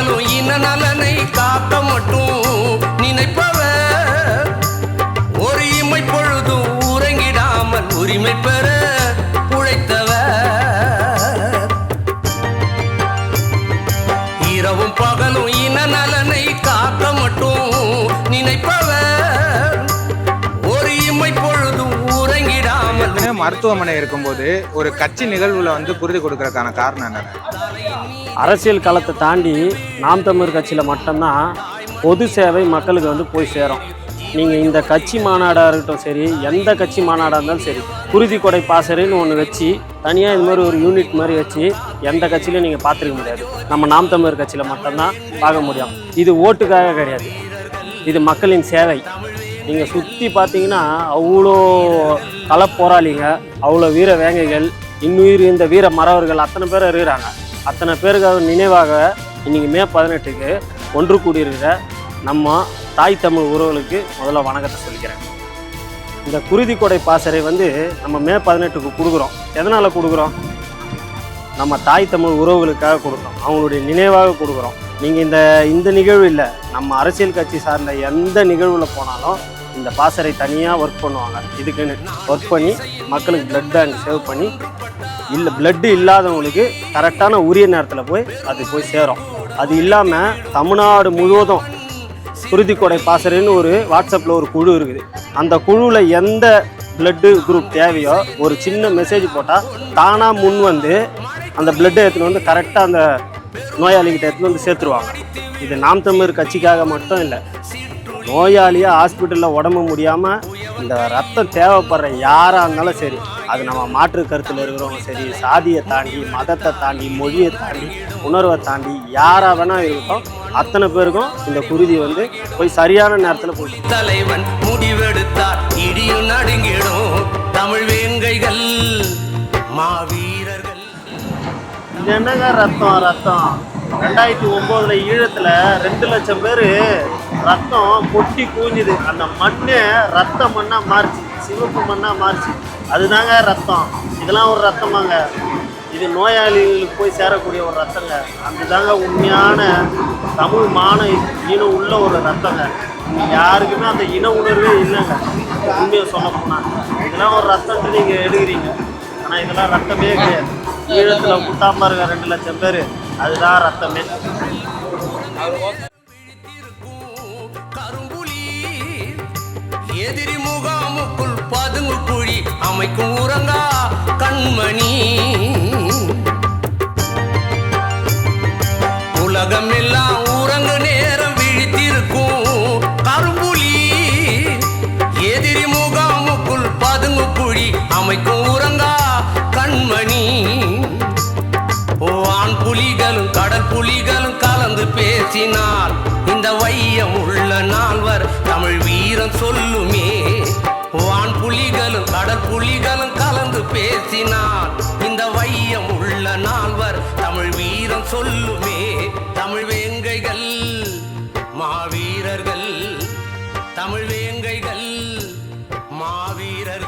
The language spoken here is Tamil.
பகலும் இன நலனை காக்க மட்டும் நினைப்பவர் ஒரு இமை பொழுதும் உறங்கிடாமல் உரிமை பெற உழைத்தவர். இரவும் பகலும் இன நலனை காக்க மட்டும் நினைப்பவர் ஒரு இமை பொழுதும் உறங்கிடாமல். மருத்துவமனை இருக்கும்போது ஒரு கட்சி நிகழ்வுல குருதி கொடுக்கறதுக்கான காரணம் என்ன? அரசியல் களத்தை தாண்டி நாம் தமிழர் கட்சியில் மட்டும்தான் பொது சேவை மக்களுக்கு போய் சேரும். நீங்கள் இந்த கட்சி மாநாடாக இருக்கட்டும் சரி, எந்த கட்சி மாநாடாக இருந்தாலும் சரி, குருதி கொடை பாசறைன்னு ஒன்று வச்சு தனியாக இது மாதிரி ஒரு யூனிட் மாதிரி வச்சு எந்த கட்சியிலையும் நீங்கள் பார்த்துருக்க முடியாது. நம்ம நாம் தமிழர் கட்சியில் மட்டும்தான் பார்க்க முடியும். இது ஓட்டுக்காக கிடையாது, இது மக்களின் சேவை. நீங்கள் சுற்றி பார்த்தீங்கன்னா அவ்வளோ களப்போராளிங்க, அவ்வளோ வீர வேங்கைகள், இன்னுயிர் இந்த வீர மறவர்கள் அத்தனை பேர் இருக்கிறாங்க. அத்தனை பேருக்காக நினைவாக இன்றைக்கி மே 18க்கு ஒன்று கூடியிருக்கிற நம்ம தாய் தமிழ் உறவுகளுக்கு முதல்ல வணக்கத்தை சொல்லிக்கிறேன். இந்த குருதி கொடை பாசறை நம்ம மே 18க்கு கொடுக்குறோம். எதனால் கொடுக்குறோம்? நம்ம தாய் தமிழ் உறவுகளுக்காக கொடுக்குறோம், அவங்களுடைய நினைவாக கொடுக்குறோம். நீங்கள் இந்த நிகழ்வு இல்லை, நம்ம அரசியல் கட்சி சார்ந்த எந்த நிகழ்வில் போனாலும் இந்த பாசறை தனியாக ஒர்க் பண்ணுவாங்க. இதுக்குன்னு ஒர்க் பண்ணி மக்களுக்கு பிளட் பேங்க் சேவ் பண்ணி பிளட்டு இல்லாதவங்களுக்கு கரெக்டான உரிய நேரத்தில் போய் சேரும். அது இல்லாமல் தமிழ்நாடு முழுவதும் குருதி கொடை பாசறைன்னு ஒரு வாட்ஸ்அப்பில் ஒரு குழு இருக்குது. அந்த குழுவில் எந்த பிளட்டு குரூப் தேவையோ ஒரு சின்ன மெசேஜ் போட்டால் தானாக முன் அந்த பிளட்டை எடுத்துன்னு கரெக்டாக அந்த நோயாளிகிட்ட எடுத்துன்னு சேர்த்துருவாங்க. இது நாம் தமிழர் கட்சிக்காக மட்டும் இல்லை, நோயாளியாக ஹாஸ்பிட்டலில் உடம்பு முடியாமல் இந்த ரத்தம் தேவைப்படுற யாராக இருந்தாலும் சரி, அது நம்ம மாற்று கருத்தில் இருக்கிறவங்க சரி, சாதியை தாண்டி, மதத்தை தாண்டி, மொழியை தாண்டி, உணர்வை தாண்டி யாராக வேணால் இருக்கட்டும், அத்தனை பேருக்கும் இந்த குருதி போய் சரியான நேரத்தில் போய் தலைவன் முடிவெடுத்தார் இடியும் நடுங்கிடும் தமிழ் வேங்கைகள் மாவீரர்கள். இது என்னங்க ரத்தம் 2009 ஈழத்தில் 2 லட்சம் பேர் ரத்தம் கொட்டி கூஞ்சுது. அந்த மண்ணே ரத்த மண்ணாக மாறிச்சு, சிவப்பு மண்ணாக மாறிச்சு. அதுதாங்க ரத்தம். இதெல்லாம் ஒரு ரத்தமாங்க, இது நோயாளிகளுக்கு போய் சேரக்கூடிய ஒரு ரத்தங்க. அதுதாங்க உண்மையான தமிழ் மான இனம் உள்ள ஒரு ரத்தங்க. யாருக்குமே அந்த இன உணர்வே இல்லைங்க உண்மையை சொல்ல போனால். இதெல்லாம் ஒரு ரத்தத்தை நீங்கள் எடுக்கிறீங்க, ஆனால் இதெல்லாம் ரத்தமே கிடையாது. ஈழத்தில் முட்டாமல் இருக்க 2 லட்சம் பேர், அதுதான் ரத்தமே. கரும்புலி எதிரி முகாமுக்குள் பதுங்கு குழி அமைக்கும் உறங்கா கண்மணி. உலகம் எல்லாம் உறங்கு நேரம் விழித்திருக்கும் கரும்புலி எதிரி முகாமுக்குள் பதுங்கு குழி அமைக்கும் உறங்கா கண்மணி. வான் புலிகளும் கடல் புலிகளும் கலந்து பேசினால் இந்த வையம் உள்ள நால்வர் தமிழ் வீரம் சொல்லுமே. வான் புலிகளும் கடல் புலிகளும் கலந்து பேசினால் இந்த வையம் உள்ள நால்வர் தமிழ் வீரம் சொல்லுமே. தமிழ் வேங்கைகள் மாவீரர்கள், தமிழ் வேங்கைகள் மாவீரர்கள்.